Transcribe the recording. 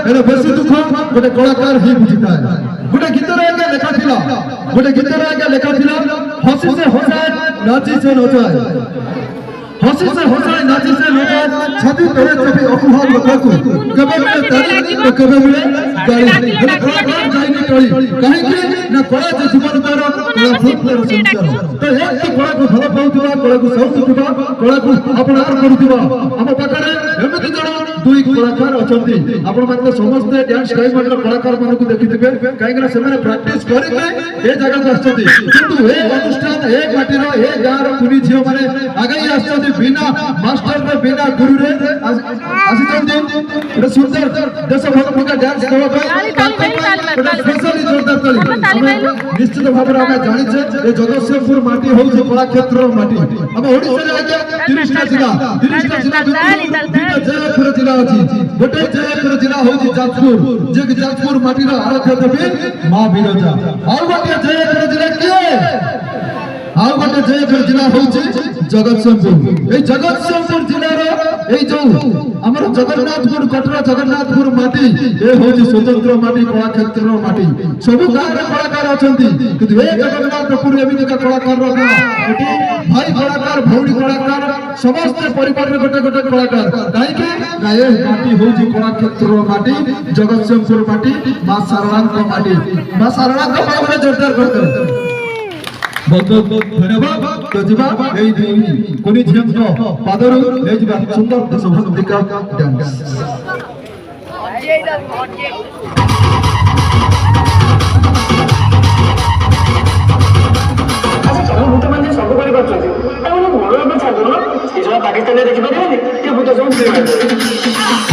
हेले बेसी दुख गोटे कलाकार ही बुझिଥାଏ गोटे गीतर आगे लेखा थिला गोटे गीतर आगे लेखा थिला हसी से हसाए नाची से नचाए हसी से हसाए नाची से नचाए छवि तोरे छवि अकुहा लोककु कबे मिले ताली तो कबे मिले गाली हेले कलाकार जाइनी टळी काहे कि ना कला जे जीवन तार कला फुटलेर संचार तो एक की कला को भलो पाउतबा कला को सौतुबा कला को अपनार करूतबा हम पाखरे एमिति जण दुई कलाकार अछंती आपण माने समस्त डांस डायमंड कलाकार मानकु देखिथिबे काहेकि ना सेमाने प्रैक्टिस करिके ए जगह को आछंती किंतु ए अनुष्ठान ए माटीर ए गार कुनी झियो माने आगाई आछंती बिना मास्टर रे बिना गुरु रे आछंती ए सुंदर देशभक्ति का डांस देबा पई स्पेशली जोरदार ताली निश्चित भाव में आमे जानि छे ए जगतसिंहपुर माटी होउछ कला क्षेत्र माटी हम ओडिसा रे आज्ञा 30 टा जिला जयपुर जिला अछि गोटे जयपुर जिला होउछि जाजपुर जे जाजपुर माटी रो आराध्य देवी मां बिरजा और गोटे जयपुर जिला किए और गोटे जयपुर जिला होउछि जगतसिंहपुर ए जगतसिंहपुर जिला रो ए जो हमर जगन्नाथपुर कटरा जगन्नाथपुर माटी ए होउछि स्वतंत्र माटी कला क्षेत्र रो माटी सब गार कलाकार अछंती किंतु ए जगन्नाथपुर एमिति का कलाकार रो एटी भाई कलाकार भौणी कलाकार समस्त परिवार रे गोटे गोटे कलाकार काहे कि ना ए माटी होउछि कला क्षेत्र रो माटी जगतसिंहपुर माटी मां सारळांक माटी मां सारळांक पावरे जोरदार करते बहुत बहुत धन्यवाद तो जीवा एई देवी कोनी झियंको पादरु ले जीवा सुंदर देशभक्ति का डांस भूत माने सब करि पाछथि ताऊ मोर पे छाडो ए जो पाकिस्तान रे देखि पारे के भूत सब